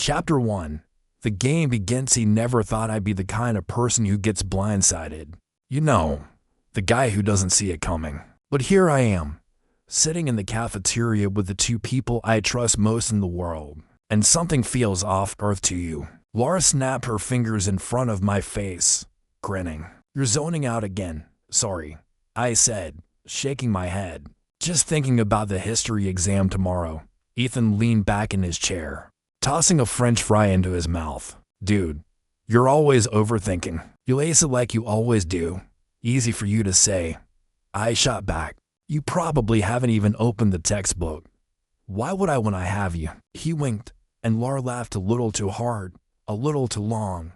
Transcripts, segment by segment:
Chapter 1. The game begins. He never thought I'd be the kind of person who gets blindsided. You know, the guy who doesn't see it coming. But here I am, sitting in the cafeteria with the two people I trust most in the world. And something feels off earth to you. Lara snapped her fingers in front of my face, grinning. You're zoning out again. Sorry, I said, shaking my head. Just thinking about the history exam tomorrow. Ethan leaned back in his chair, tossing a French fry into his mouth. Dude, you're always overthinking. You'll ace it like you always do. Easy for you to say. I shot back. You probably haven't even opened the textbook. Why would I when I have you? He winked, and Lara laughed a little too hard, a little too long.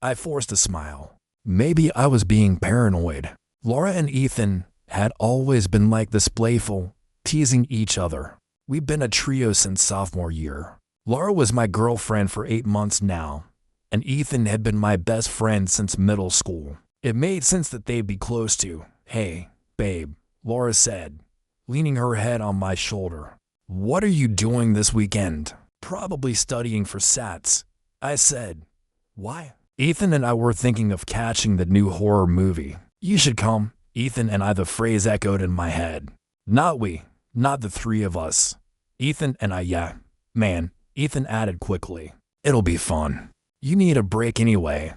I forced a smile. Maybe I was being paranoid. Lara and Ethan had always been like this, playful, teasing each other. We've been a trio since sophomore year. Lara was my girlfriend for 8 months now, and Ethan had been my best friend since middle school. It made sense that they'd be close to. Hey, babe, Lara said, leaning her head on my shoulder. What are you doing this weekend? Probably studying for SATs, I said. Why? Ethan and I were thinking of catching the new horror movie. You should come. Ethan and I, the phrase echoed in my head. Not we, not the three of us. Ethan and I, yeah. Man, Ethan added quickly. It'll be fun. You need a break anyway.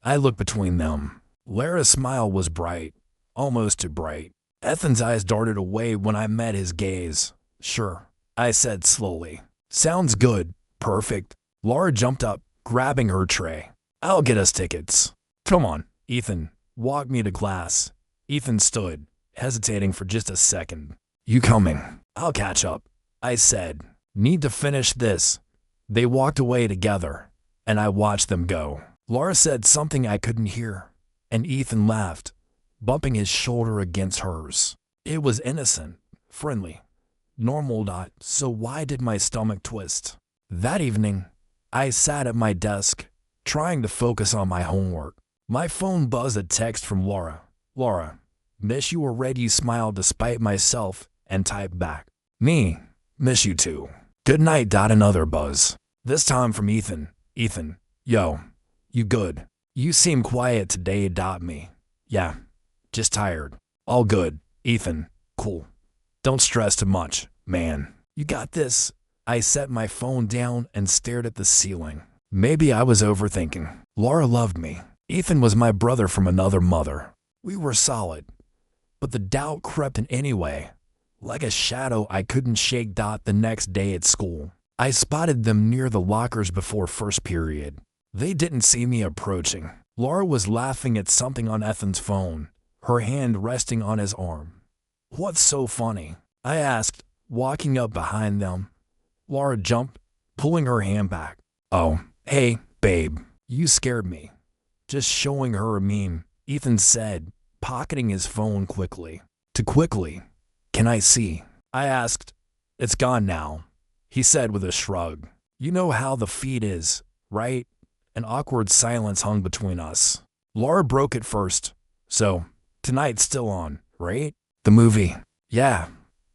I looked between them. Lara's smile was bright, almost too bright. Ethan's eyes darted away when I met his gaze. Sure, I said slowly. Sounds good. Perfect. Lara jumped up, grabbing her tray. I'll get us tickets. Come on, Ethan. Walk me to class. Ethan stood, hesitating for just a second. You coming? I'll catch up, I said. Need to finish this. They walked away together, and I watched them go. Lara said something I couldn't hear, and Ethan laughed, bumping his shoulder against hers. It was innocent, friendly, normal. So why did my stomach twist? That evening, I sat at my desk, trying to focus on my homework. My phone buzzed a text from Lara. Lara, miss you already. Smiled despite myself and typed back. Me, miss you too. Good night. Another buzz. This time from Ethan. Ethan, yo, you good? You seem quiet today. Me. Yeah, just tired. All good. Ethan, cool. Don't stress too much, man. You got this. I set my phone down and stared at the ceiling. Maybe I was overthinking. Lara loved me. Ethan was my brother from another mother. We were solid. But the doubt crept in anyway. Like a shadow I couldn't shake. The next day at school, I spotted them near the lockers before first period. They didn't see me approaching. Lara was laughing at something on Ethan's phone, her hand resting on his arm. What's so funny? I asked, walking up behind them. Lara jumped, pulling her hand back. Oh, hey, babe, you scared me. Just showing her a meme, Ethan said, pocketing his phone quickly. Too quickly. Can I see? I asked. It's gone now, he said with a shrug. You know how the feed is, right? An awkward silence hung between us. Lara broke it first. So, tonight's still on, right? The movie. Yeah,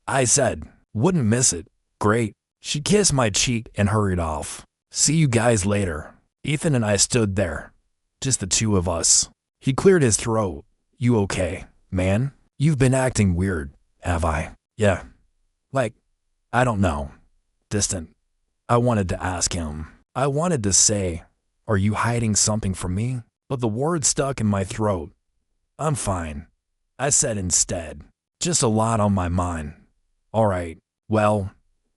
I said. Wouldn't miss it. Great. She kissed my cheek and hurried off. See you guys later. Ethan and I stood there. Just the two of us. He cleared his throat. You okay, man? You've been acting weird, have I? Yeah. Like, I don't know. Distant. I wanted to ask him. I wanted to say, are you hiding something from me? But the word stuck in my throat. I'm fine, I said instead. Just a lot on my mind. All right, well,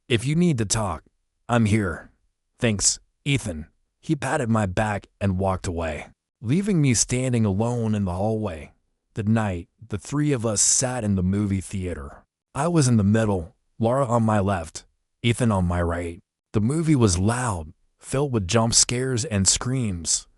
if you need to talk, I'm here. Thanks, Ethan. He patted my back and walked away, leaving me standing alone in the hallway. That night, the three of us sat in the movie theater. I was in the middle, Lara on my left, Ethan on my right. The movie was loud, filled with jump scares and screams,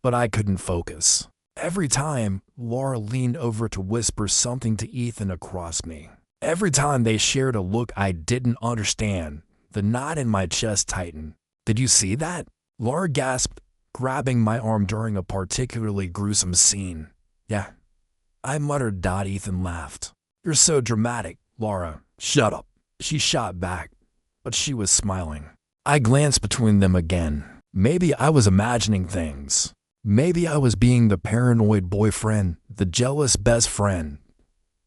but I couldn't focus. Every time, Lara leaned over to whisper something to Ethan across me. Every time they shared a look I didn't understand, the knot in my chest tightened. Did you see that? Lara gasped, grabbing my arm during a particularly gruesome scene. Yeah, I muttered. Ethan laughed. You're so dramatic, Lara. Shut up. She shot back, but she was smiling. I glanced between them again. Maybe I was imagining things. Maybe I was being the paranoid boyfriend, the jealous best friend.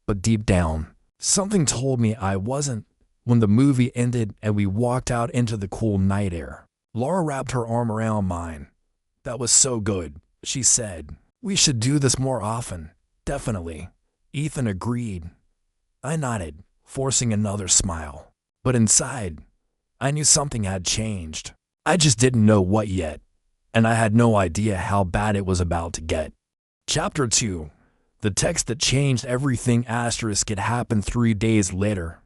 But deep down, something told me I wasn't. When the movie ended and we walked out into the cool night air, Lara wrapped her arm around mine. "That was so good," she said. "We should do this more often." "Definitely." Ethan agreed. I nodded, forcing another smile. But inside, I knew something had changed. I just didn't know what yet, and I had no idea how bad it was about to get. Chapter 2. The text that changed everything. It happened 3 days later.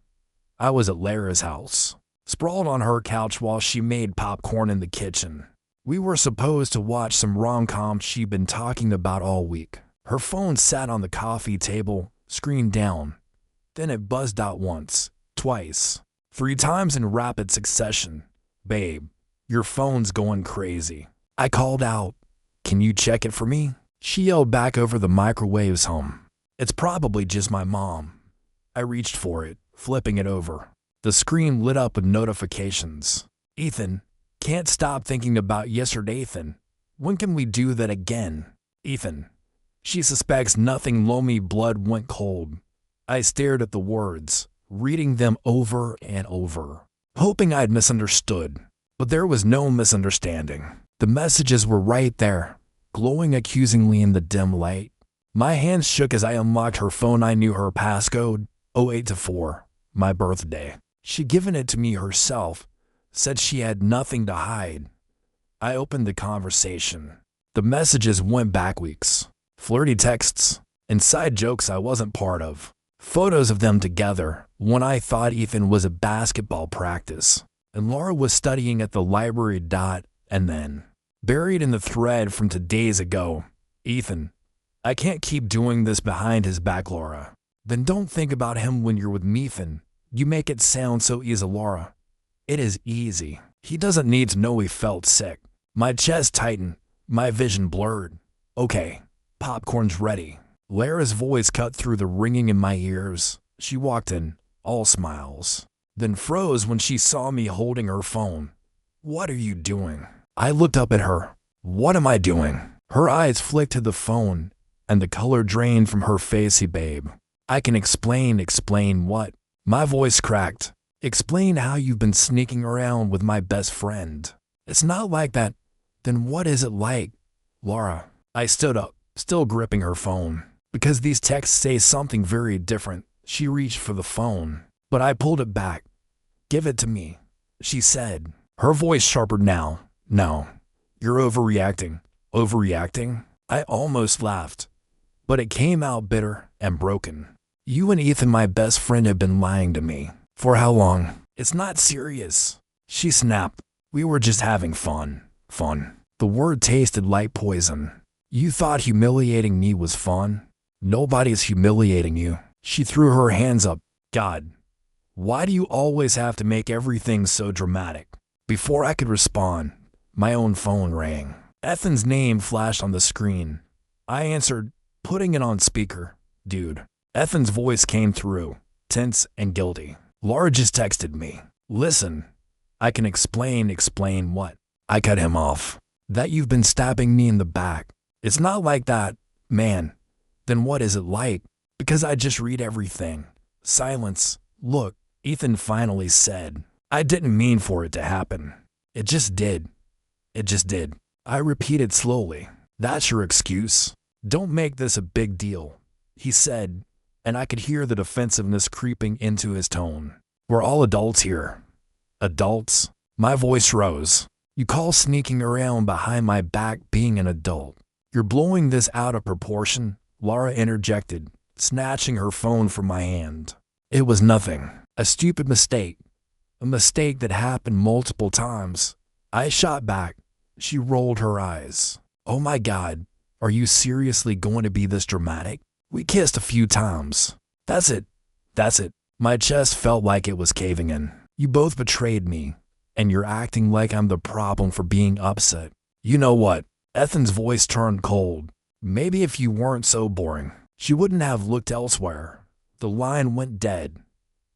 I was at Lara's house, sprawled on her couch while she made popcorn in the kitchen. We were supposed to watch some rom-com she'd been talking about all week. Her phone sat on the coffee table, screen down. Then it buzzed out once, twice, 3 times in rapid succession. "Babe, your phone's going crazy." I called out, "Can you check it for me?" She yelled back over the microwave's hum, "It's probably just my mom." I reached for it, flipping it over. The screen lit up with notifications. "Ethan, can't stop thinking about yesterday. Ethan, when can we do that again?" "Ethan." She suspects nothing. Loamy blood went cold. I stared at the words, reading them over and over, hoping I'd misunderstood. But there was no misunderstanding. The messages were right there, glowing accusingly in the dim light. My hands shook as I unlocked her phone. I knew her passcode, 0824, my birthday. She'd given it to me herself, said she had nothing to hide. I opened the conversation. The messages went back weeks. Flirty texts, inside jokes I wasn't part of. Photos of them together, when I thought Ethan was at basketball practice, and Lara was studying at the library. And then, buried in the thread from 2 days ago, "Ethan, I can't keep doing this behind his back, Lara." "Then don't think about him when you're with me, Ethan. You make it sound so easy, Lara." "It is easy. He doesn't need to know he felt sick." My chest tightened, my vision blurred. "Okay, popcorn's ready." Lara's voice cut through the ringing in my ears. She walked in, all smiles, then froze when she saw me holding her phone. "What are you doing?" I looked up at her. "What am I doing?" Her eyes flicked to the phone, and the color drained from her face. "Babe, I can explain." "Explain what?" My voice cracked. "Explain how you've been sneaking around with my best friend." "It's not like that." "Then what is it like, Lara?" I stood up, still gripping her phone. "Because these texts say something very different." She reached for the phone, but I pulled it back. "Give it to me," she said, her voice sharper now. "No, you're overreacting." "Overreacting?" I almost laughed, but it came out bitter and broken. "You and Ethan, my best friend, have been lying to me." "For how long?" "It's not serious," she snapped. "We were just having fun." "Fun?" The word tasted like poison. "You thought humiliating me was fun?" "Nobody's humiliating you." She threw her hands up. "God, why do you always have to make everything so dramatic?" Before I could respond, my own phone rang. Ethan's name flashed on the screen. I answered, putting it on speaker. "Dude." Ethan's voice came through, tense and guilty. "Lara just texted me." "Listen, I can explain." "Explain what?" I cut him off. "That you've been stabbing me in the back." "It's not like that, man." "Then what is it like?" "Because I just read everything." Silence. "Look," Ethan finally said. "I didn't mean for it to happen. It just did. It just did." I repeated slowly. "That's your excuse? Don't make this a big deal," he said, and I could hear the defensiveness creeping into his tone. "We're all adults here." "Adults?" My voice rose. "You call sneaking around behind my back being an adult?" "You're blowing this out of proportion," Lara interjected, snatching her phone from my hand. "It was nothing. A stupid mistake. A mistake that happened multiple times." I shot back. She rolled her eyes. "Oh my God, are you seriously going to be this dramatic? We kissed a few times." That's it. That's it." My chest felt like it was caving in. "You both betrayed me, and you're acting like I'm the problem for being upset." "You know what?" Ethan's voice turned cold. "Maybe if you weren't so boring." She wouldn't have looked elsewhere. The line went dead.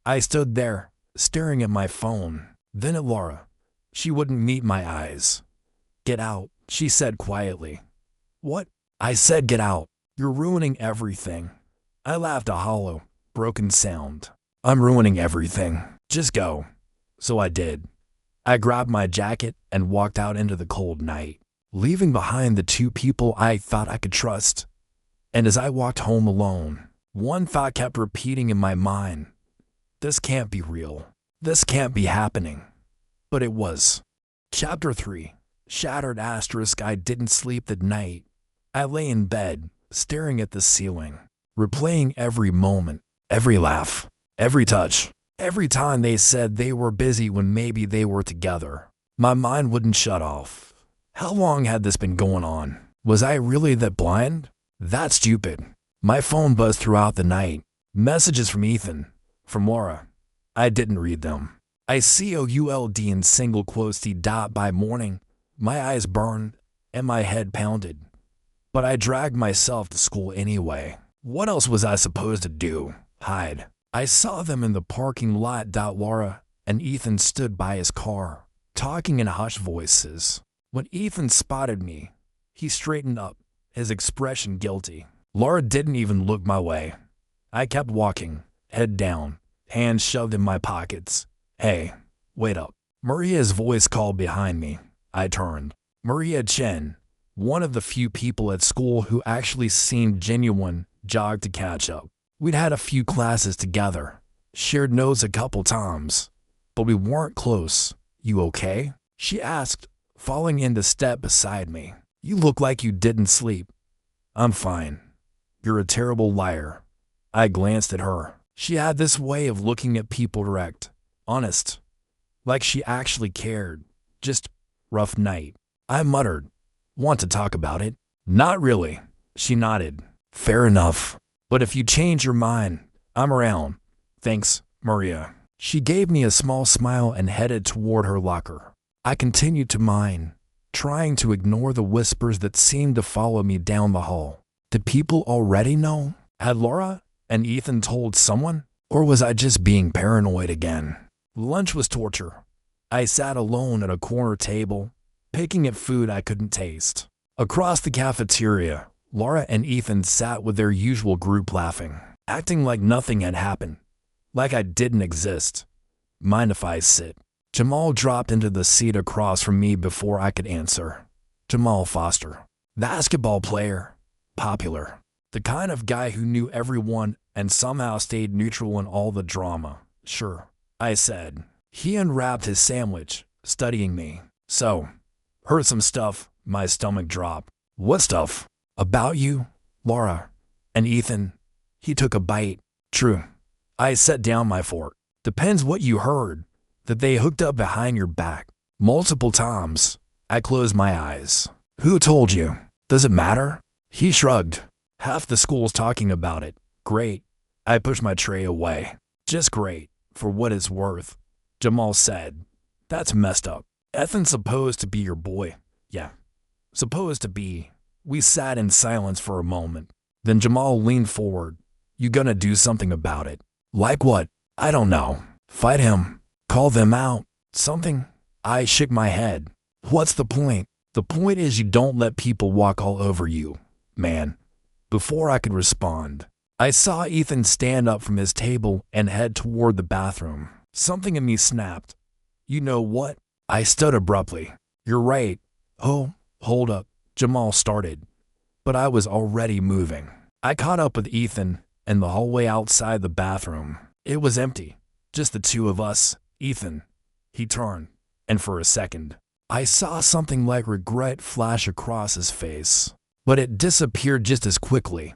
I stood there, staring at my phone, then at Lara. She wouldn't meet my eyes. Get out, she said quietly. What? I said get out. You're ruining everything. I laughed a hollow, broken sound. I'm ruining everything. Just go. So I did. I grabbed my jacket and walked out into the cold night, leaving behind the two people I thought I could trust. And as I walked home alone, one thought kept repeating in my mind. This can't be real. This can't be happening. But it was. Chapter 3. Shattered asterisk. I didn't sleep that night. I lay in bed, staring at the ceiling, replaying every moment, every laugh, every touch. Every time they said they were busy when maybe they were together, my mind wouldn't shut off. How long had this been going on? Was I really that blind? That's stupid. My phone buzzed throughout the night. Messages from Ethan, from Lara. I didn't read them. I could in single quotes the dot by morning. My eyes burned and my head pounded. But I dragged myself to school anyway. What else was I supposed to do? Hide. I saw them in the parking lot. Lara and Ethan stood by his car, talking in hushed voices. When Ethan spotted me, he straightened up, his expression guilty. Lara didn't even look my way. I kept walking, head down, hands shoved in my pockets. Hey, wait up. Maria's voice called behind me. I turned. Maria Chen, one of the few people at school who actually seemed genuine, jogged to catch up. We'd had a few classes together, shared notes a couple times, but we weren't close. You okay? She asked, falling into step beside me. You look like you didn't sleep. I'm fine. You're a terrible liar. I glanced at her. She had this way of looking at people direct, honest, like she actually cared. Just rough night. I muttered, want to talk about it? Not really. She nodded. Fair enough. But if you change your mind, I'm around. Thanks, Maria. She gave me a small smile and headed toward her locker. I continued to mine, trying to ignore the whispers that seemed to follow me down the hall. Did people already know? Had Lara and Ethan told someone? Or was I just being paranoid again? Lunch was torture. I sat alone at a corner table, picking at food I couldn't taste. Across the cafeteria, Lara and Ethan sat with their usual group laughing, acting like nothing had happened, like I didn't exist. Mind if I sit? Jamal dropped into the seat across from me before I could answer. Jamal Foster. Basketball player. Popular. The kind of guy who knew everyone and somehow stayed neutral in all the drama. Sure, I said. He unwrapped his sandwich, studying me. So, heard some stuff. My stomach dropped. What stuff? About you, Lara, and Ethan. He took a bite. True. I set down my fork. Depends what you heard. That they hooked up behind your back. Multiple times. I closed my eyes. Who told you? Does it matter? He shrugged. Half the school's talking about it. Great. I pushed my tray away. Just great, for what it's worth. Jamal said. That's messed up. Ethan's supposed to be your boy. Yeah. Supposed to be. We sat in silence for a moment. Then Jamal leaned forward. You gonna do something about it? Like what? I don't know. Fight him. Call them out. Something? I shook my head. What's the point? The point is you don't let people walk all over you, man. Before I could respond, I saw Ethan stand up from his table and head toward the bathroom. Something in me snapped. You know what? I stood abruptly. You're right. Oh, hold up. Jamal started, but I was already moving. I caught up with Ethan in the hallway outside the bathroom. It was empty, just the two of us. Ethan. He turned, and for a second, I saw something like regret flash across his face, but it disappeared just as quickly.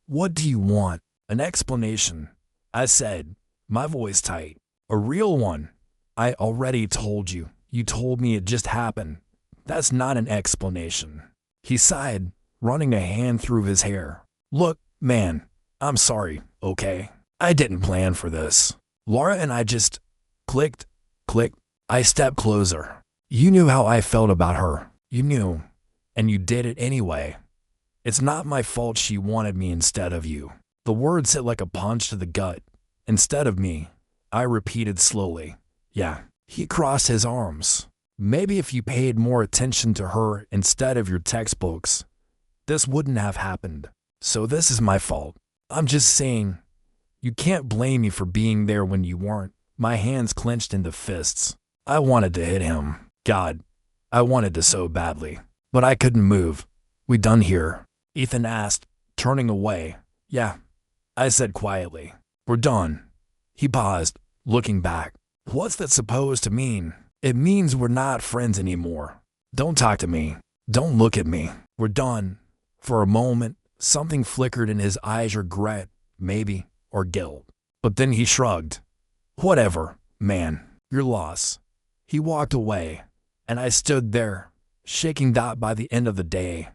What do you want? An explanation, I said, my voice tight. A real one. I already told you. You told me it just happened. That's not an explanation. He sighed, running a hand through his hair. Look, man, I'm sorry, okay? I didn't plan for this. Lara and I just clicked. I stepped closer. You knew how I felt about her. You knew, and you did it anyway. It's not my fault she wanted me instead of you. The words hit like a punch to the gut. Instead of me, I repeated slowly. Yeah. He crossed his arms. Maybe if you paid more attention to her instead of your textbooks, this wouldn't have happened. So this is my fault. I'm just saying, you can't blame me for being there when you weren't. My hands clenched into fists. I wanted to hit him. God, I wanted to so badly. But I couldn't move. We done here? Ethan asked, turning away. Yeah, I said quietly. We're done. He paused, looking back. What's that supposed to mean? It means we're not friends anymore. Don't talk to me. Don't look at me. We're done. For a moment, something flickered in his eyes, regret, maybe, or guilt. But then he shrugged. Whatever, man, your loss. He walked away, and I stood there, shaking. By the end of the day,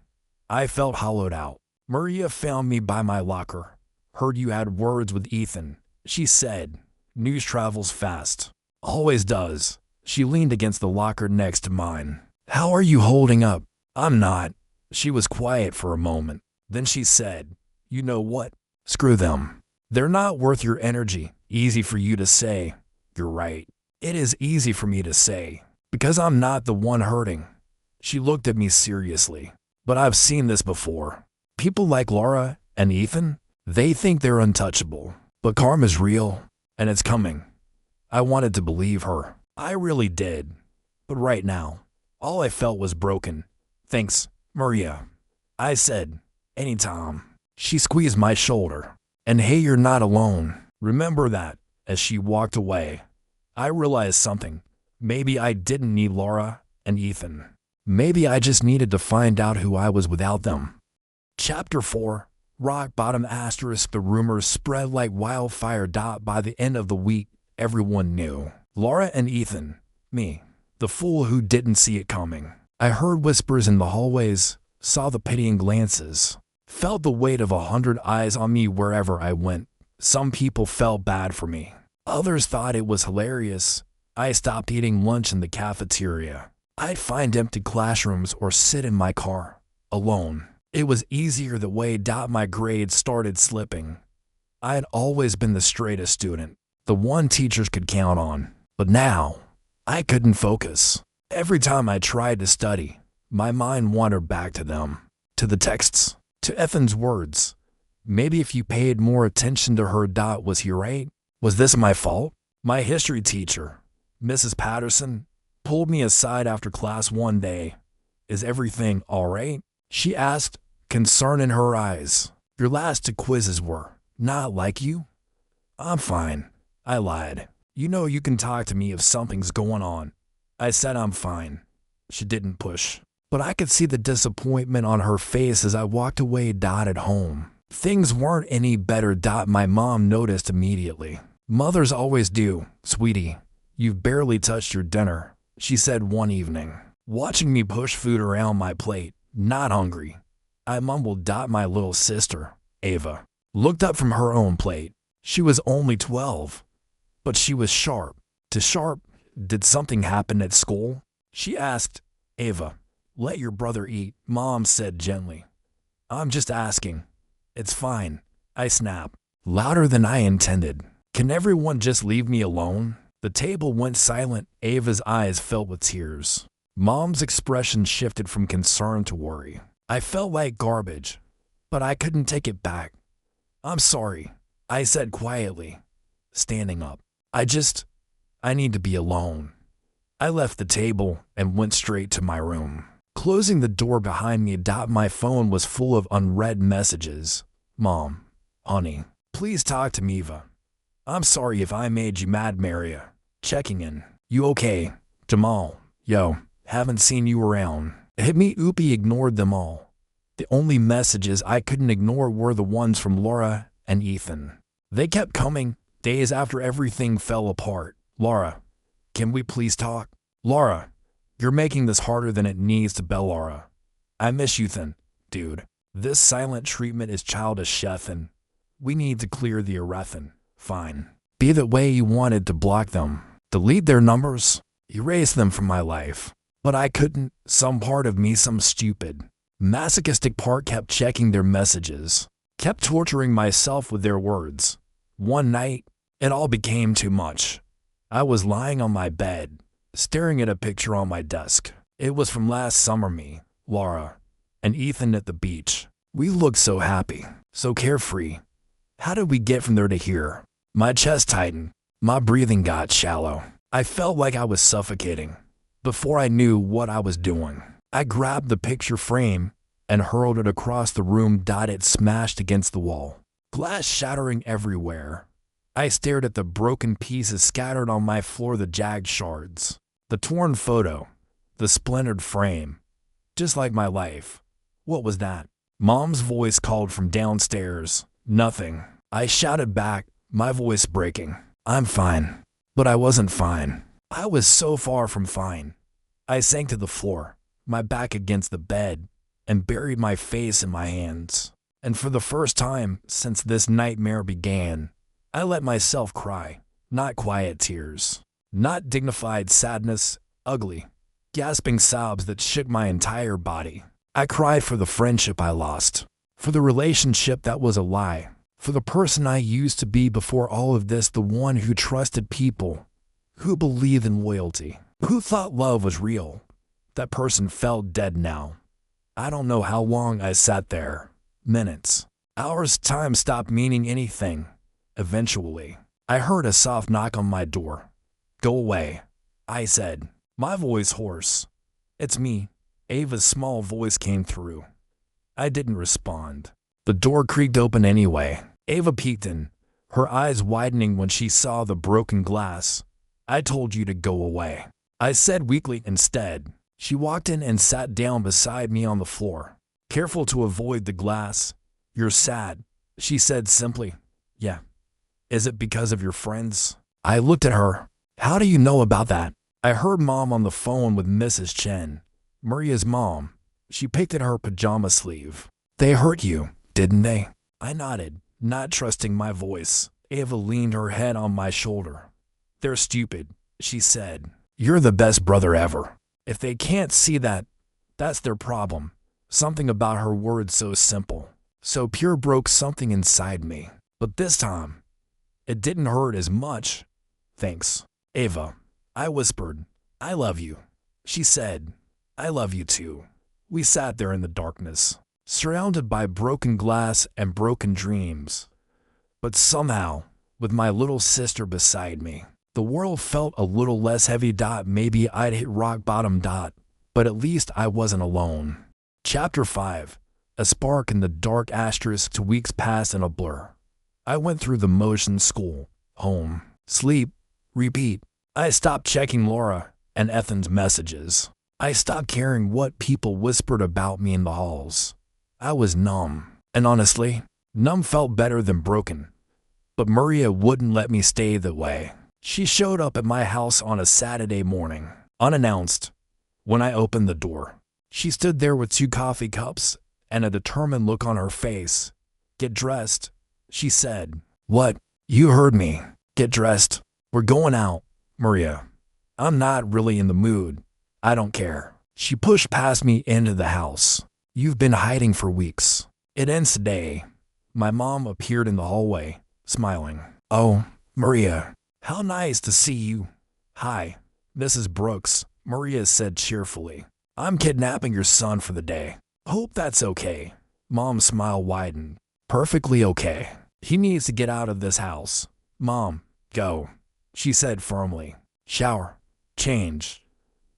I felt hollowed out. Maria found me by my locker. Heard you had words with Ethan, she said. News travels fast. Always does. She leaned against the locker next to mine. How are you holding up? I'm not. She was quiet for a moment. Then she said, you know what? Screw them. They're not worth your energy. Easy for you to say. You're right. It is easy for me to say, because I'm not the one hurting. She looked at me seriously. But I've seen this before. People like Lara and Ethan, they think they're untouchable. But karma's real, and it's coming. I wanted to believe her. I really did. But right now, all I felt was broken. Thanks, Maria. I said, anytime. She squeezed my shoulder. And hey, you're not alone. Remember that. As she walked away, I realized something. Maybe I didn't need Lara and Ethan. Maybe I just needed to find out who I was without them. Chapter 4. Rock bottom asterisk. The rumors spread like wildfire. By the end of the week, everyone knew. Lara and Ethan. Me. The fool who didn't see it coming. I heard whispers in the hallways, saw the pitying glances, felt the weight of 100 eyes on me wherever I went. Some people felt bad for me. Others thought it was hilarious. I stopped eating lunch in the cafeteria. I'd find empty classrooms or sit in my car, alone. It was easier the way. My grades started slipping. I had always been the straightest student, the one teachers could count on. But now, I couldn't focus. Every time I tried to study, my mind wandered back to them, to the texts, to Ethan's words. Maybe if you paid more attention to her. Was he right? Was this my fault? My history teacher, Mrs. Patterson, pulled me aside after class one day. Is everything all right? She asked, concern in her eyes. Your last 2 quizzes were not like you. I'm fine, I lied. You know you can talk to me if something's going on. I said I'm fine. She didn't push. But I could see the disappointment on her face as I walked away. At home, things weren't any better. My mom noticed immediately. Mothers always do. Sweetie, you've barely touched your dinner, she said one evening, watching me push food around my plate. Not hungry, I mumbled. My little sister, Ava, looked up from her own plate. She was only 12, but she was sharp. Sharp? Did something happen at school? She asked. Ava, let your brother eat, Mom said gently. I'm just asking. It's fine, I snapped, louder than I intended. Can everyone just leave me alone? The table went silent. Ava's eyes filled with tears. Mom's expression shifted from concern to worry. I felt like garbage, but I couldn't take it back. I'm sorry, I said quietly, standing up. I need to be alone. I left the table and went straight to my room, closing the door behind me. My phone was full of unread messages. Mom, honey, please talk to me, Eva. I'm sorry if I made you mad. Maria, checking in. You okay? Jamal, yo, haven't seen you around. Hit me. Oopie ignored them all. The only messages I couldn't ignore were the ones from Lara and Ethan. They kept coming, days after everything fell apart. Lara, can we please talk? Lara, you're making this harder than it needs to. Lara, I miss you, Ethan. Dude, this silent treatment is childish. Ethan, we need to clear the Erethan. Fine. Be the way you wanted to block them. Delete their numbers. Erase them from my life. But I couldn't. Some part of me, some stupid, masochistic part kept checking their messages. Kept torturing myself with their words. One night, it all became too much. I was lying on my bed, staring at a picture on my desk. It was from last summer, me, Lara, and Ethan at the beach. We looked so happy, so carefree. How did we get from there to here? My chest tightened. My breathing got shallow. I felt like I was suffocating. Before I knew what I was doing, I grabbed the picture frame and hurled it across the room. It smashed against the wall, glass shattering everywhere. I stared at the broken pieces scattered on my floor, the jagged shards, the torn photo, the splintered frame. Just like my life. What was that? Mom's voice called from downstairs. Nothing. I shouted back, my voice breaking. I'm fine. But I wasn't fine. I was so far from fine. I sank to the floor, my back against the bed, and buried my face in my hands. And for the first time since this nightmare began, I let myself cry. Not quiet tears. Not dignified sadness, ugly, gasping sobs that shook my entire body. I cried for the friendship I lost, for the relationship that was a lie, for the person I used to be before all of this, the one who trusted people, who believed in loyalty, who thought love was real. That person felt dead now. I don't know how long I sat there. Minutes. Hours. Time stopped meaning anything. Eventually, I heard a soft knock on my door. Go away, I said, my voice hoarse. It's me. Ava's small voice came through. I didn't respond. The door creaked open anyway. Ava peeked in, her eyes widening when she saw the broken glass. I told you to go away, I said weakly instead. She walked in and sat down beside me on the floor, careful to avoid the glass. You're sad, she said simply. Yeah. Is it because of your friends? I looked at her. How do you know about that? I heard Mom on the phone with Mrs. Chen, Maria's mom. She picked at her pajama sleeve. They hurt you, didn't they? I nodded, not trusting my voice. Ava leaned her head on my shoulder. They're stupid, she said. You're the best brother ever. If they can't see that, that's their problem. Something about her words so simple, so pure broke something inside me. But this time, it didn't hurt as much. Thanks, Ava, I whispered. I love you, she said. I love you too. We sat there in the darkness, surrounded by broken glass and broken dreams. But somehow, with my little sister beside me, the world felt a little less heavy. Maybe I'd hit rock bottom. But at least I wasn't alone. Chapter 5. A spark in the dark. Asterisk. 2 weeks passed in a blur. I went through the motions: school, home, sleep, repeat. I stopped checking Lara and Ethan's messages. I stopped caring what people whispered about me in the halls. I was numb. And honestly, numb felt better than broken. But Maria wouldn't let me stay that way. She showed up at my house on a Saturday morning, unannounced. When I opened the door, she stood there with 2 coffee cups and a determined look on her face. Get dressed, she said. What? You heard me. Get dressed. We're going out, Maria. I'm not really in the mood. I don't care. She pushed past me into the house. You've been hiding for weeks. It ends today. My mom appeared in the hallway, smiling. Oh, Maria. How nice to see you. Hi, Mrs. Brooks, Maria said cheerfully. I'm kidnapping your son for the day. Hope that's okay. Mom's smile widened. Perfectly okay. He needs to get out of this house. Mom, go, she said firmly. Shower. Change.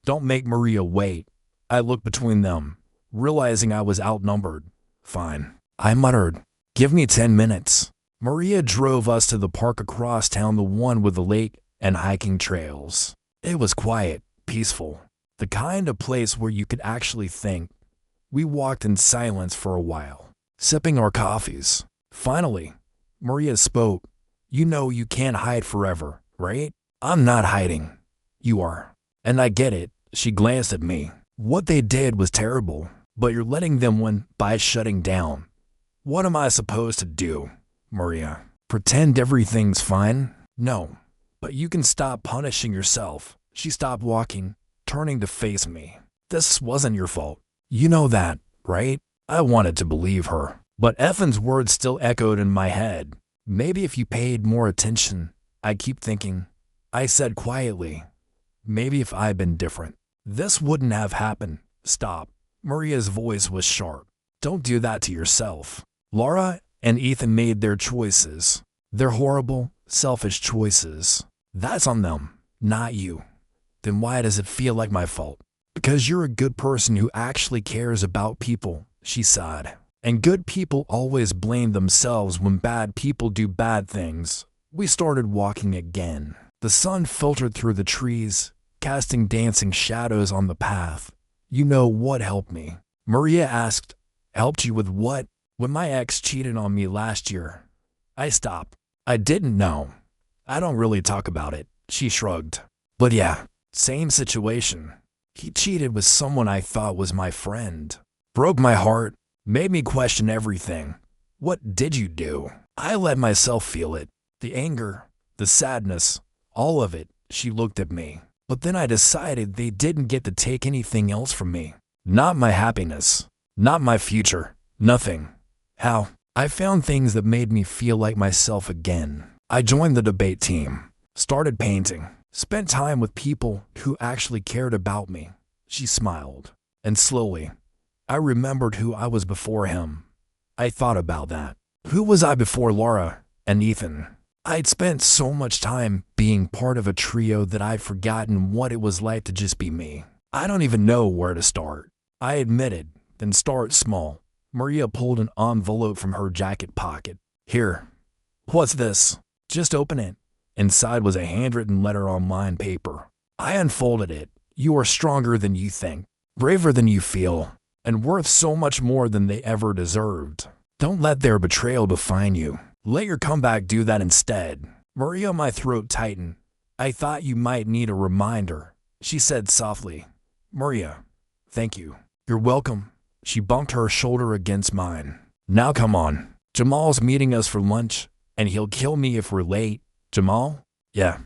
Don't make Maria wait. I looked between them, realizing I was outnumbered. Fine, I muttered. Give me 10 minutes. Maria drove us to the park across town, the one with the lake and hiking trails. It was quiet, peaceful, the kind of place where you could actually think. We walked in silence for a while, sipping our coffees. Finally, Maria spoke. You know you can't hide forever, right? I'm not hiding. You are. And I get it. She glanced at me. What they did was terrible, but you're letting them win by shutting down. What am I supposed to do, Maria? Pretend everything's fine? No, but you can stop punishing yourself. She stopped walking, turning to face me. This wasn't your fault. You know that, right? I wanted to believe her, but Ethan's words still echoed in my head. Maybe if you paid more attention, I keep thinking. I said quietly. Maybe if I'd been different, this wouldn't have happened. Stop. Maria's voice was sharp. Don't do that to yourself. Lara and Ethan made their choices. They're horrible, selfish choices. That's on them, not you. Then why does it feel like my fault? Because you're a good person who actually cares about people, she sighed. And good people always blame themselves when bad people do bad things. We started walking again. The sun filtered through the trees, casting dancing shadows on the path. You know what helped me? Maria asked. Helped you with what? When my ex cheated on me last year. I stopped. I didn't know. I don't really talk about it, she shrugged. But yeah, same situation. He cheated with someone I thought was my friend. Broke my heart, made me question everything. What did you do? I let myself feel it. The anger, the sadness, all of it. She looked at me. But then I decided they didn't get to take anything else from me. Not my happiness. Not my future. Nothing. How? I found things that made me feel like myself again. I joined the debate team. Started painting. Spent time with people who actually cared about me. She smiled. And slowly, I remembered who I was before him. I thought about that. Who was I before Lara and Ethan? I'd spent so much time being part of a trio that I'd forgotten what it was like to just be me. I don't even know where to start. I admitted, then start small. Maria pulled an envelope from her jacket pocket. Here. What's this? Just open it. Inside was a handwritten letter on lined paper. I unfolded it. You are stronger than you think, braver than you feel, and worth so much more than they ever deserved. Don't let their betrayal define you. Let your comeback do that instead. Maria, my throat tightened. I thought you might need a reminder, she said softly. Maria, thank you. You're welcome. She bumped her shoulder against mine. Now come on. Jamal's meeting us for lunch, and he'll kill me if we're late. Jamal? Yeah.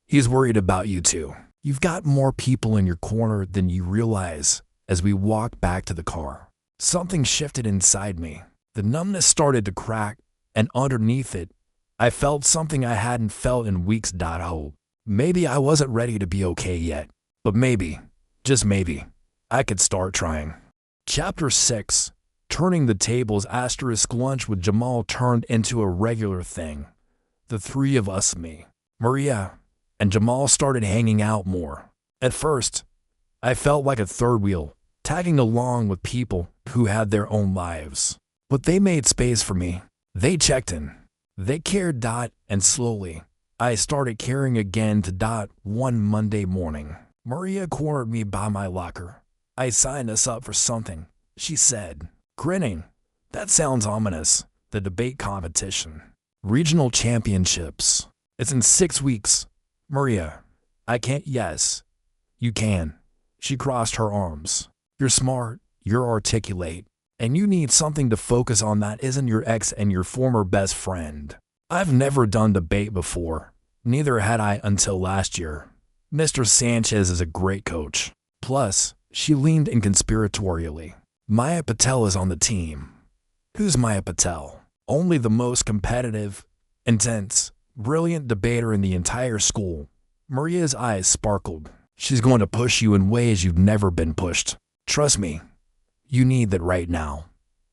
He's worried about you too. You've got more people in your corner than you realize. As we walked back to the car, something shifted inside me. The numbness started to crack, and underneath it, I felt something I hadn't felt in weeks. Maybe I wasn't ready to be okay yet, but maybe, just maybe, I could start trying. Chapter 6. Turning the tables. Lunch with Jamal turned into a regular thing. The three of us, me, Maria, and Jamal started hanging out more. At first, I felt like a third wheel, tagging along with people who had their own lives. But they made space for me. They checked in. They cared. And slowly, I started caring again. One Monday morning, Maria cornered me by my locker. I signed us up for something, she said, grinning. That sounds ominous. The debate competition. Regional championships. It's in 6 weeks. Maria, I can't. Yes, you can. She crossed her arms. You're smart, you're articulate, and you need something to focus on that isn't your ex and your former best friend. I've never done debate before. Neither had I until last year. Mr. Sanchez is a great coach. Plus, she leaned in conspiratorially. Maya Patel is on the team. Who's Maya Patel? Only the most competitive, intense, brilliant debater in the entire school. Maria's eyes sparkled. She's going to push you in ways you've never been pushed. Trust me, you need that right now.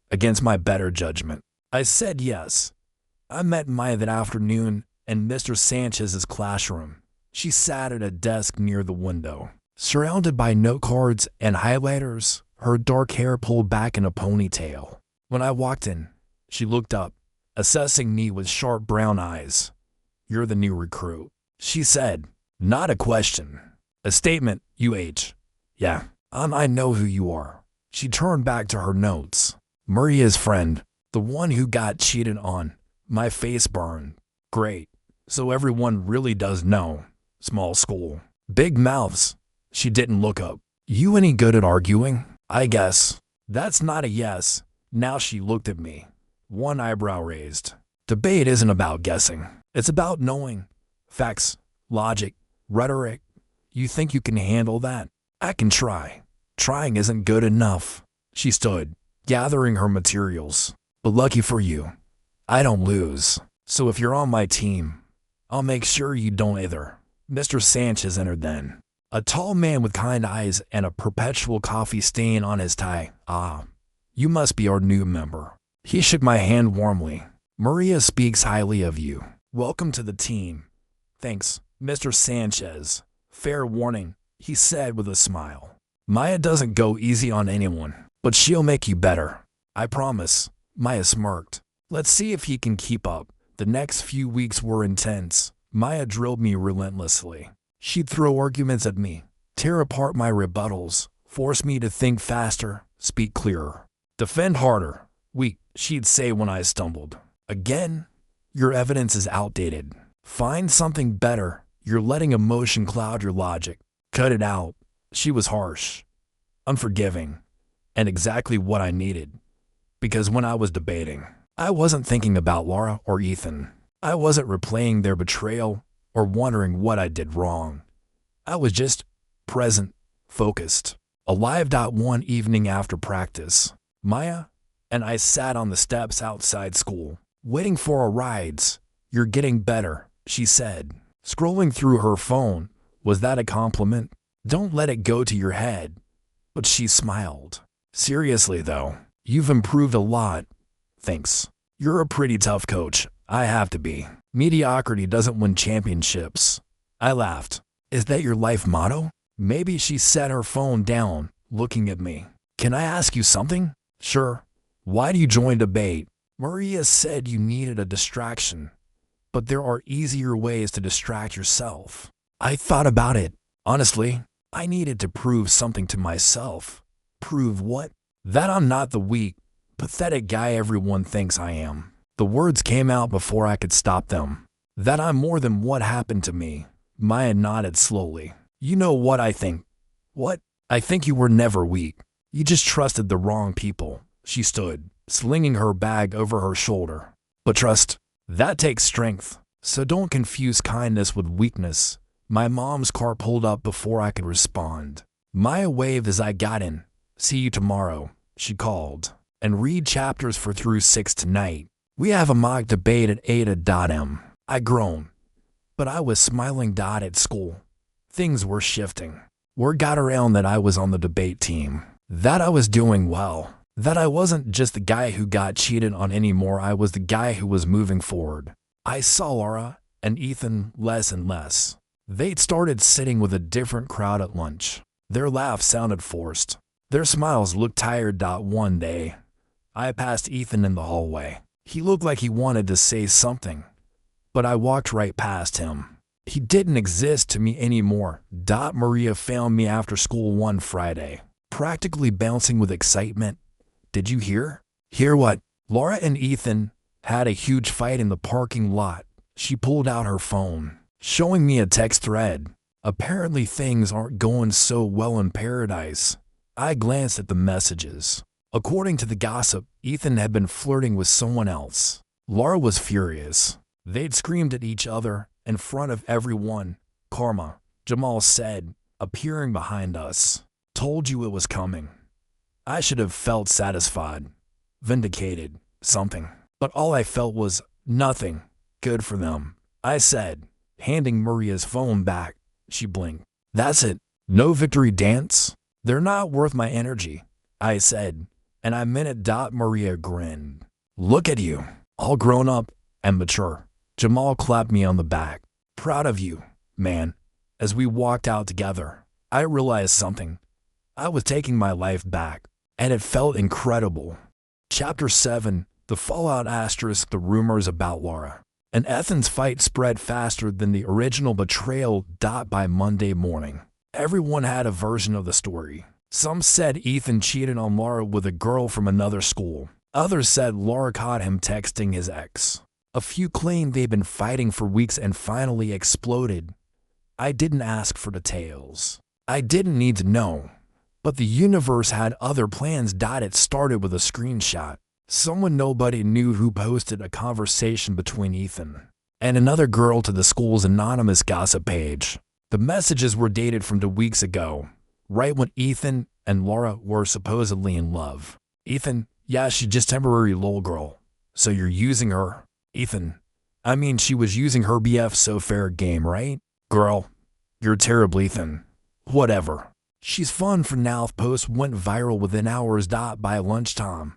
Against my better judgment. I said yes. I met Maya that afternoon in Mr. Sanchez's classroom. She sat at a desk near the window, surrounded by note cards and highlighters, her dark hair pulled back in a ponytail. When I walked in, she looked up, assessing me with sharp brown eyes. You're the new recruit, she said. Not a question. A statement, UH. Yeah, I know who you are. She turned back to her notes. Maria's friend, the one who got cheated on. My face burned. Great. So everyone really does know. Small school. Big mouths. She didn't look up. You any good at arguing? I guess. That's not a yes. Now she looked at me. One eyebrow raised. Debate isn't about guessing. It's about knowing. Facts, logic, rhetoric. You think you can handle that? I can try. Trying isn't good enough. She stood, gathering her materials. But lucky for you, I don't lose. So if you're on my team, I'll make sure you don't either. Mr. Sanchez entered then. A tall man with kind eyes and a perpetual coffee stain on his tie. Ah, you must be our new member. He shook my hand warmly. Maria speaks highly of you. Welcome to the team. Thanks, Mr. Sanchez. Fair warning, he said with a smile. Maya doesn't go easy on anyone, but she'll make you better. I promise. Maya smirked. Let's see if he can keep up. The next few weeks were intense. Maya drilled me relentlessly. She'd throw arguments at me, tear apart my rebuttals, force me to think faster, speak clearer, defend harder. Weak, she'd say when I stumbled. Again, your evidence is outdated. Find something better. You're letting emotion cloud your logic. Cut it out. She was harsh, unforgiving, and exactly what I needed. Because when I was debating, I wasn't thinking about Lara or Ethan. I wasn't replaying their betrayal or wondering what I did wrong. I was just present, focused, alive. One evening after practice, Maya and I sat on the steps outside school, waiting for our rides. You're getting better, she said, scrolling through her phone. Was that a compliment? Don't let it go to your head. But she smiled. Seriously though, you've improved a lot. Thanks. You're a pretty tough coach. I have to be. Mediocrity doesn't win championships. I laughed. Is that your life motto? Maybe. She set her phone down, looking at me. Can I ask you something? Sure. Why do you join debate? Maria said you needed a distraction, but there are easier ways to distract yourself. I thought about it. Honestly, I needed to prove something to myself. Prove what? That I'm not the weak, pathetic guy everyone thinks I am. The words came out before I could stop them. That I'm more than what happened to me. Maya nodded slowly. You know what I think? What? I think you were never weak. You just trusted the wrong people. She stood, slinging her bag over her shoulder. But trust, that takes strength. So don't confuse kindness with weakness. My mom's car pulled up before I could respond. Maya waved as I got in. See you tomorrow, she called. And read chapters 4 through 6 tonight. We have a mock debate at 8 a.m. I groaned. But I was smiling. At school, things were shifting. Word got around that I was on the debate team. That I was doing well. That I wasn't just the guy who got cheated on anymore. I was the guy who was moving forward. I saw Lara and Ethan less and less. They'd started sitting with a different crowd at lunch. Their laughs sounded forced. Their smiles looked tired. One day, I passed Ethan in the hallway. He looked like he wanted to say something, but I walked right past him. He didn't exist to me anymore. Maria found me after school one Friday, practically bouncing with excitement. Did you hear? Hear what? Lara and Ethan had a huge fight in the parking lot. She pulled out her phone, showing me a text thread. Apparently things aren't going so well in paradise. I glanced at the messages. According to the gossip, Ethan had been flirting with someone else. Lara was furious. They'd screamed at each other in front of everyone. Karma, Jamal said, appearing behind us. Told you it was coming. I should have felt satisfied, vindicated, something. But all I felt was nothing. Good for them, I said, handing Maria's phone back. She blinked. That's it. No victory dance? They're not worth my energy, I said, and I meant it. Maria grinned. Look at you, all grown up and mature. Jamal clapped me on the back. Proud of you, man. As we walked out together, I realized something. I was taking my life back, and it felt incredible. Chapter 7, The Fallout *, the rumors about Lara. An Ethan's fight spread faster than the original betrayal. By Monday morning, everyone had a version of the story. Some said Ethan cheated on Lara with a girl from another school. Others said Lara caught him texting his ex. A few claimed they'd been fighting for weeks and finally exploded. I didn't ask for details. I didn't need to know. But the universe had other plans. It started with a screenshot. Someone nobody knew who posted a conversation between Ethan and another girl to the school's anonymous gossip page. The messages were dated from 2 weeks ago, right when Ethan and Lara were supposedly in love. Ethan, yeah, she's just temporary lol girl. So you're using her? Ethan, I mean she was using her BF, so fair game, right? Girl, you're terrible. Ethan, Whatever. She's fun for now. Post went viral within hours. By lunchtime,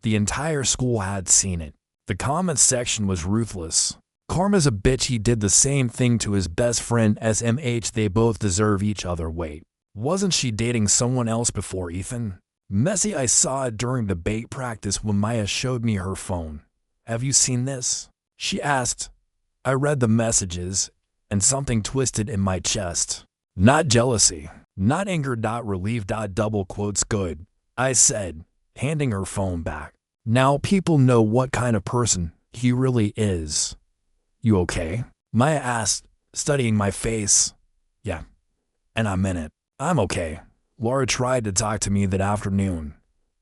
the entire school had seen it. The comments section was ruthless. Karma's a bitch. He did the same thing to his best friend SMH. They both deserve each other. Wait, wasn't she dating someone else before Ethan? Messy. I saw it during debate practice when Maya showed me her phone. Have you seen this? She asked. I read the messages, and something twisted in my chest. Not jealousy, not anger. Relief. Double quotes. Good, I said, handing her phone back. Now people know what kind of person he really is. You okay? Maya asked, studying my face. Yeah, and I'm in it. I'm okay. Lara tried to talk to me that afternoon.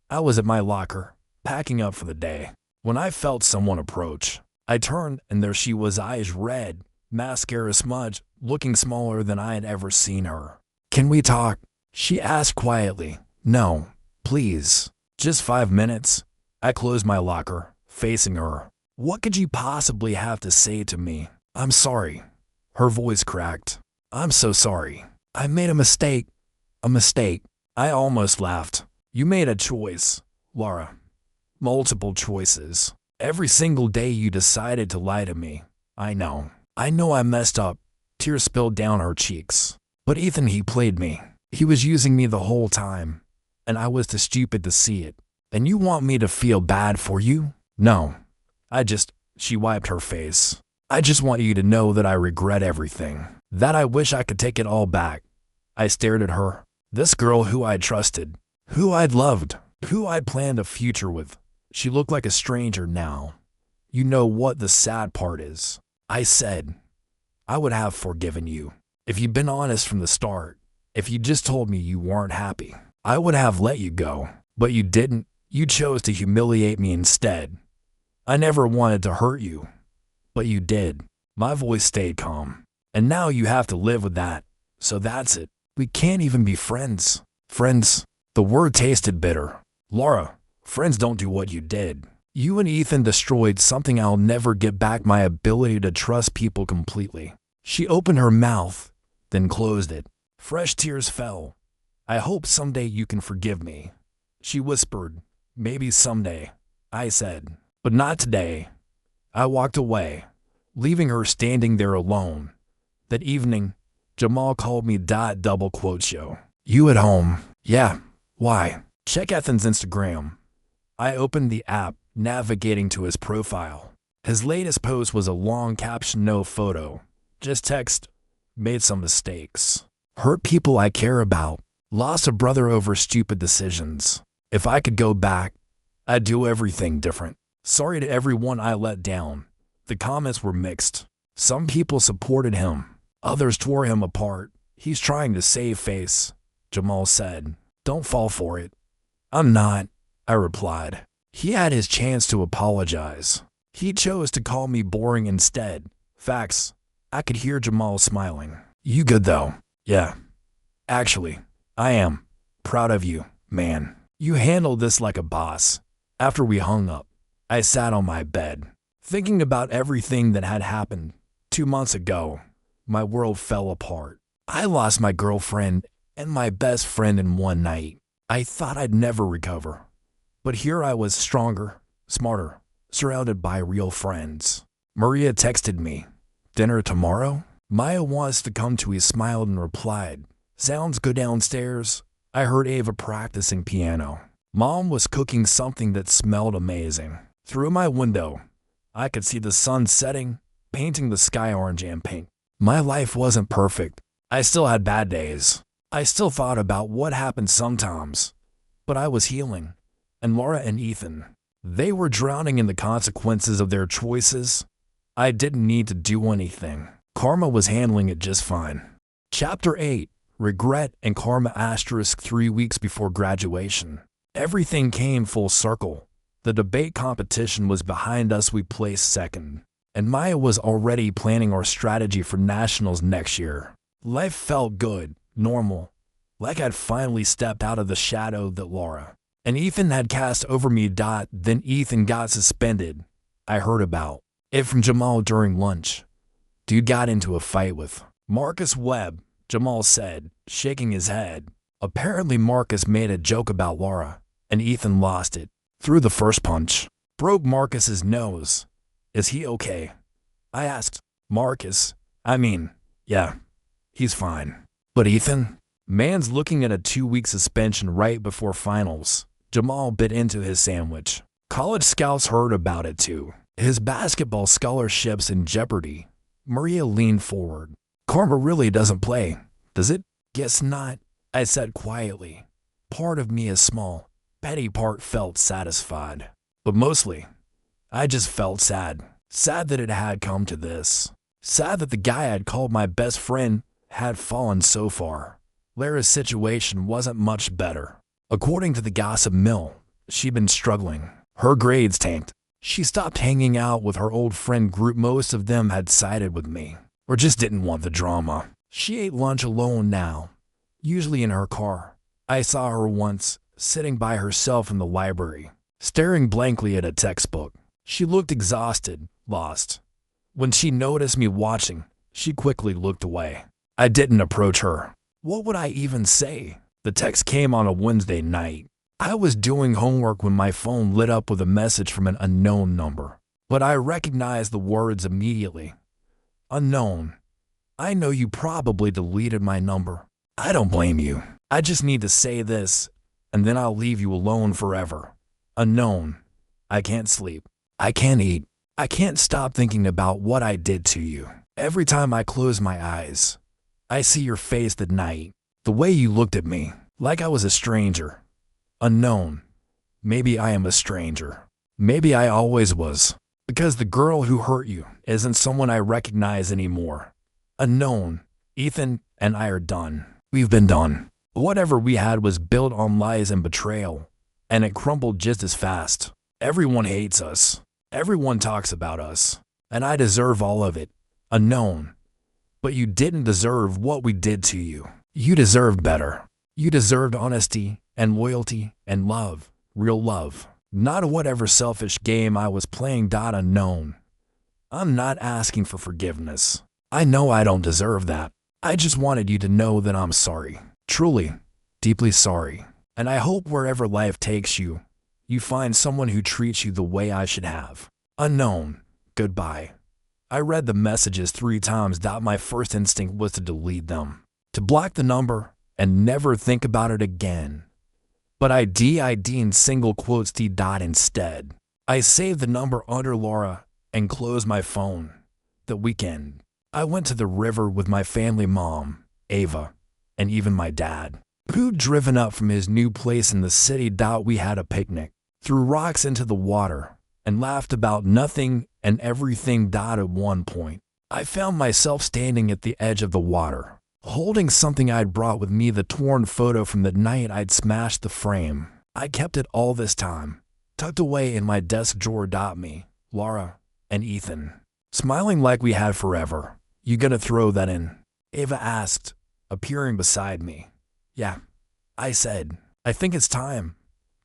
I was at my locker, packing up for the day, when I felt someone approach. I turned, and there she was, eyes red, mascara smudge, looking smaller than I had ever seen her. Can we talk? She asked quietly. No, please. Just 5 minutes. I closed my locker, facing her. What could you possibly have to say to me? I'm sorry. Her voice cracked. I'm so sorry. I made a mistake. A mistake. I almost laughed. You made a choice, Lara. Multiple choices. Every single day you decided to lie to me. I know. I know I messed up. Tears spilled down her cheeks. But Ethan, he played me. He was using me the whole time. And I was too stupid to see it. And you want me to feel bad for you? No. She wiped her face. I just want you to know that I regret everything. That I wish I could take it all back. I stared at her. This girl who I'd trusted, who I'd loved, who I'd planned a future with. She looked like a stranger now. You know what the sad part is? I said, I would have forgiven you. If you'd been honest from the start, if you just told me you weren't happy, I would have let you go. But you didn't. You chose to humiliate me instead. I never wanted to hurt you, but you did. My voice stayed calm. And now you have to live with that. So that's it. We can't even be friends. Friends. The word tasted bitter. Lara, friends don't do what you did. You and Ethan destroyed something I'll never get back, my ability to trust people completely. She opened her mouth, then closed it. Fresh tears fell. I hope someday you can forgive me. She whispered. Maybe someday, I said, but not today. I walked away, leaving her standing there alone. That evening, Jamal called me. Double quote show. You at home? Yeah. Why? Check Ethan's Instagram. I opened the app, navigating to his profile. His latest post was a long caption, no photo, just text. Made some mistakes. Hurt people I care about. Lost a brother over stupid decisions. If I could go back, I'd do everything different. Sorry to everyone I let down. The comments were mixed. Some people supported him. Others tore him apart. He's trying to save face, Jamal said. Don't fall for it. I'm not, I replied. He had his chance to apologize. He chose to call me boring instead. Facts. I could hear Jamal smiling. You good though? Yeah. Actually, I am. Proud of you, man. You handled this like a boss. After we hung up, I sat on my bed, thinking about everything that had happened. 2 months ago, my world fell apart. I lost my girlfriend and my best friend in one night. I thought I'd never recover. But here I was, stronger, smarter, surrounded by real friends. Maria texted me. Dinner tomorrow? Maya wants to come to. He smiled and replied. Sounds good. Downstairs, I heard Ava practicing piano. Mom was cooking something that smelled amazing. Through my window, I could see the sun setting, painting the sky orange and pink. My life wasn't perfect. I still had bad days. I still thought about what happened sometimes. But I was healing. And Lara and Ethan, they were drowning in the consequences of their choices. I didn't need to do anything. Karma was handling it just fine. Chapter 8. Regret and Karma. 3 weeks before graduation. Everything came full circle. The debate competition was behind us. We placed second. And Maya was already planning our strategy for nationals next year. Life felt good, normal, like I'd finally stepped out of the shadow that Lara and Ethan had cast over me. Then Ethan got suspended. I heard about it from Jamal during lunch. Dude got into a fight with Marcus Webb, Jamal said, shaking his head. Apparently Marcus made a joke about Lara, and Ethan lost it. Threw the first punch. Broke Marcus's nose. Is he okay? I asked. Marcus, yeah, he's fine. But Ethan? Man's looking at a 2-week suspension right before finals. Jamal bit into his sandwich. College scouts heard about it too. His basketball scholarship's in jeopardy. Maria leaned forward. Karma really doesn't play, does it? Guess not, I said quietly. Part of me is small. Petty part felt satisfied. But mostly, I just felt sad. Sad that it had come to this. Sad that the guy I'd called my best friend had fallen so far. Lara's situation wasn't much better. According to the gossip mill, she'd been struggling. Her grades tanked. She stopped hanging out with her old friend group. Most of them had sided with me, or just didn't want the drama. She ate lunch alone now, usually in her car. I saw her once, sitting by herself in the library, staring blankly at a textbook. She looked exhausted, lost. When she noticed me watching, she quickly looked away. I didn't approach her. What would I even say? The text came on a Wednesday night. I was doing homework when my phone lit up with a message from an unknown number. But I recognized the words immediately. Unknown. I know you probably deleted my number. I don't blame you. I just need to say this, and then I'll leave you alone forever. Unknown. I can't sleep. I can't eat. I can't stop thinking about what I did to you. Every time I close my eyes, I see your face that night. The way you looked at me, like I was a stranger. Unknown. Maybe I am a stranger. Maybe I always was. Because the girl who hurt you isn't someone I recognize anymore. Unknown. Ethan and I are done. We've been done. Whatever we had was built on lies and betrayal, and it crumbled just as fast. Everyone hates us. Everyone talks about us. And I deserve all of it. Unknown. But you didn't deserve what we did to you. You deserved better. You deserved honesty and loyalty and love. Real love. Not whatever selfish game I was playing. Unknown. I'm not asking for forgiveness. I know I don't deserve that. I just wanted you to know that I'm sorry. Truly, deeply sorry. And I hope wherever life takes you, you find someone who treats you the way I should have. Unknown. Goodbye. I read the messages 3 times. My first instinct was to delete them, to block the number and never think about it again. But I DID in single quotes D. Instead. I saved the number under Lara and closed my phone. The weekend, I went to the river with my family, mom, Ava, and even my dad, who'd driven up from his new place in the city. We had a picnic, threw rocks into the water, and laughed about nothing and everything. At one point, I found myself standing at the edge of the water, holding something I'd brought with me, the torn photo from the night I'd smashed the frame. I kept it all this time, tucked away in my desk drawer. Me, Lara, and Ethan, smiling like we had forever. You gonna throw that in? Ava asked, appearing beside me. Yeah, I said. I think it's time.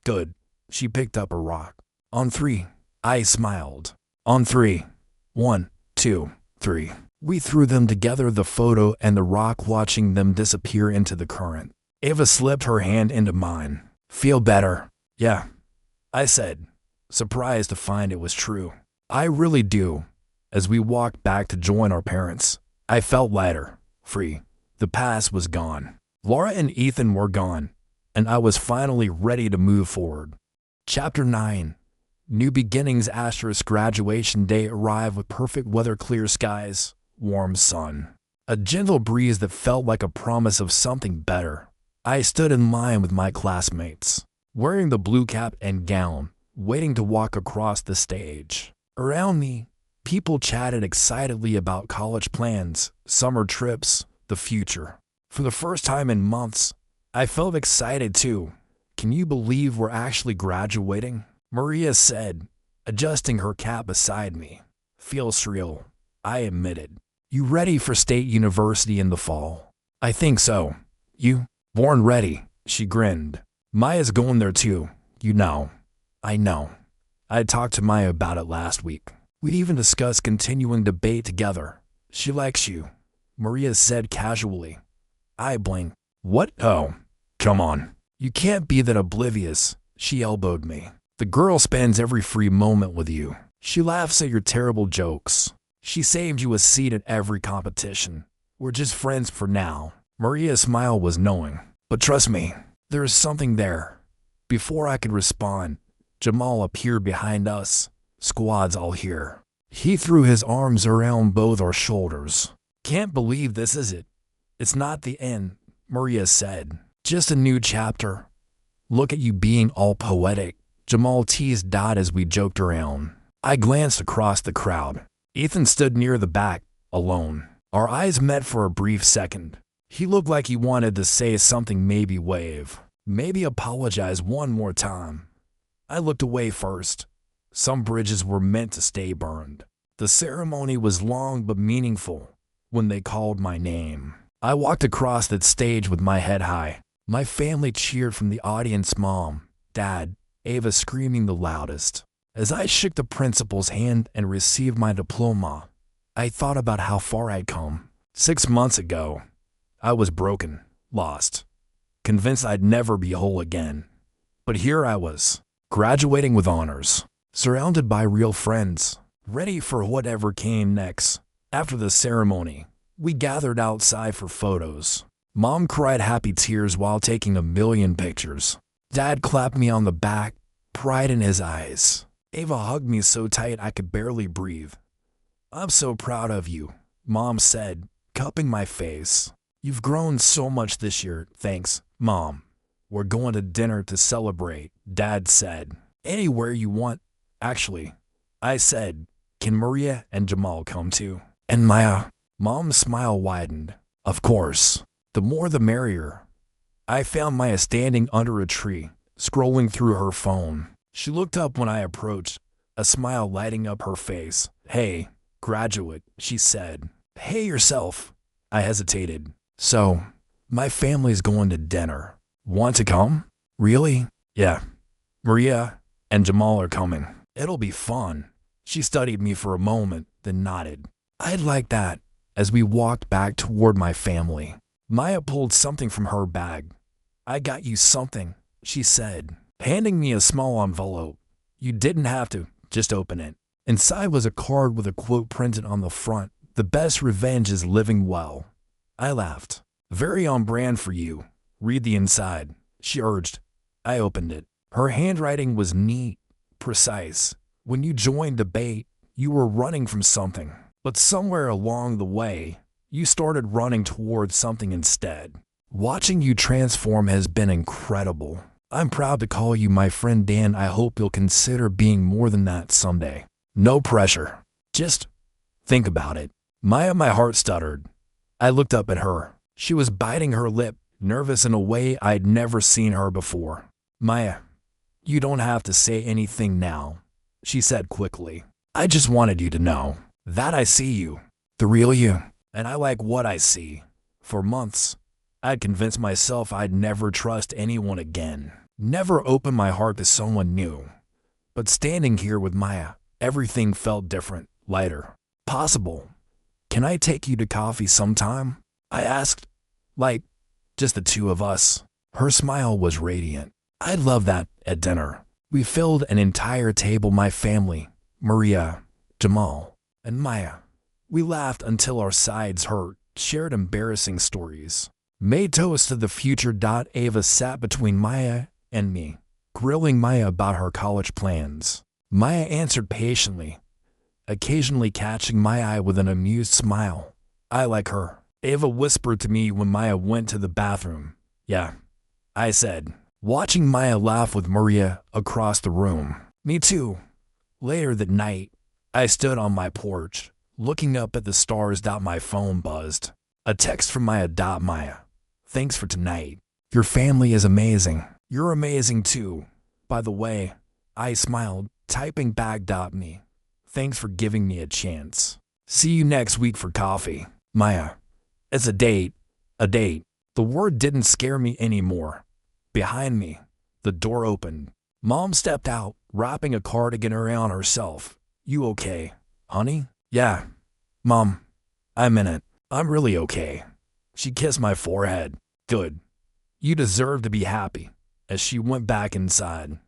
Good. She picked up a rock. On 3. I smiled. On 3. 1, 2, 3. We threw them together, the photo and the rock, watching them disappear into the current. Ava slipped her hand into mine. Feel better? Yeah, I said, surprised to find it was true. I really do. As we walked back to join our parents, I felt lighter, free. The past was gone. Lara and Ethan were gone, and I was finally ready to move forward. Chapter 9. New beginnings. Graduation day arrived with perfect weather, clear skies, warm sun, a gentle breeze that felt like a promise of something better. I stood in line with my classmates, wearing the blue cap and gown, waiting to walk across the stage. Around me, people chatted excitedly about college plans, summer trips, the future. For the first time in months, I felt excited too. Can you believe we're actually graduating? Maria said, adjusting her cap beside me. Feels surreal, I admitted. You ready for state university in the fall? I think so. You? Born ready, she grinned. Maya's going there too, you know. I know. I talked to Maya about it last week. We'd even discussed continuing debate together. She likes you, Maria said casually. I blinked. What? Oh, come on. You can't be that oblivious. She elbowed me. The girl spends every free moment with you. She laughs at your terrible jokes. She saved you a seat at every competition. We're just friends for now. Maria's smile was knowing. But trust me, there is something there. Before I could respond, Jamal appeared behind us. Squad's all here. He threw his arms around both our shoulders. Can't believe this, is it? It's not the end, Maria said. Just a new chapter. Look at you being all poetic. Jamal teased Dot as we joked around. I glanced across the crowd. Ethan stood near the back, alone. Our eyes met for a brief second. He looked like he wanted to say something, maybe wave. Maybe apologize one more time. I looked away first. Some bridges were meant to stay burned. The ceremony was long but meaningful when they called my name. I walked across that stage with my head high. My family cheered from the audience, Mom, Dad, Ava screaming the loudest. As I shook the principal's hand and received my diploma, I thought about how far I'd come. 6 months ago, I was broken, lost, convinced I'd never be whole again. But here I was, graduating with honors, surrounded by real friends, ready for whatever came next. After the ceremony, we gathered outside for photos. Mom cried happy tears while taking a million pictures. Dad clapped me on the back, pride in his eyes. Ava hugged me so tight I could barely breathe. I'm so proud of you, Mom said, cupping my face. You've grown so much this year, thanks, Mom. We're going to dinner to celebrate, Dad said. Anywhere you want, actually. I said, can Maria and Jamal come too? And Maya? Mom's smile widened. Of course. The more the merrier. I found Maya standing under a tree, scrolling through her phone. She looked up when I approached, a smile lighting up her face. Hey, graduate, she said. Hey yourself. I hesitated. So, my family's going to dinner. Want to come? Really? Yeah. Maria and Jamal are coming. It'll be fun. She studied me for a moment, then nodded. I'd like that. As we walked back toward my family, Maya pulled something from her bag. I got you something, she said, handing me a small envelope. You didn't have to, just open it. Inside was a card with a quote printed on the front. The best revenge is living well. I laughed. Very on brand for you. Read the inside, she urged. I opened it. Her handwriting was neat, precise. When you joined debate, you were running from something. But somewhere along the way, you started running towards something instead. Watching you transform has been incredible. I'm proud to call you my friend Dan. I hope you'll consider being more than that someday. No pressure. Just think about it. Maya, my heart stuttered. I looked up at her. She was biting her lip, nervous in a way I'd never seen her before. Maya, you don't have to say anything now, she said quickly. I just wanted you to know that I see you, the real you, and I like what I see. For months, I'd convinced myself I'd never trust anyone again, never open my heart to someone new. But standing here with Maya, everything felt different, lighter, possible. Can I take you to coffee sometime? I asked, like, just the two of us. Her smile was radiant. I'd love that at dinner. We filled an entire table, my family, Maria, Jamal, and Maya. We laughed until our sides hurt, shared embarrassing stories, made toast to the future. Ava sat between Maya and me, grilling Maya about her college plans. Maya answered patiently, occasionally catching my eye with an amused smile. I like her, Ava whispered to me when Maya went to the bathroom. Yeah, I said, watching Maya laugh with Maria across the room. Me too. Later that night, I stood on my porch, looking up at the stars. My phone buzzed. A text from Maya. Maya, thanks for tonight. Your family is amazing. You're amazing too. By the way, I smiled, typing back. Me. Thanks for giving me a chance. See you next week for coffee. Maya. It's a date. A date. The word didn't scare me anymore. Behind me, the door opened. Mom stepped out, wrapping a cardigan around herself. You okay, honey? Yeah. Mom, I'm in it. I'm really okay. She kissed my forehead. Good. You deserve to be happy. As she went back inside,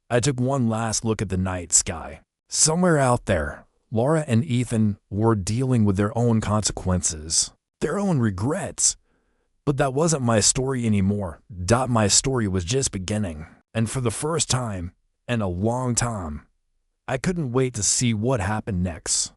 I took one last look at the night sky. Somewhere out there, Lara and Ethan were dealing with their own consequences, their own regrets. But that wasn't my story anymore. My story was just beginning. And for the first time in a long time, I couldn't wait to see what happened next.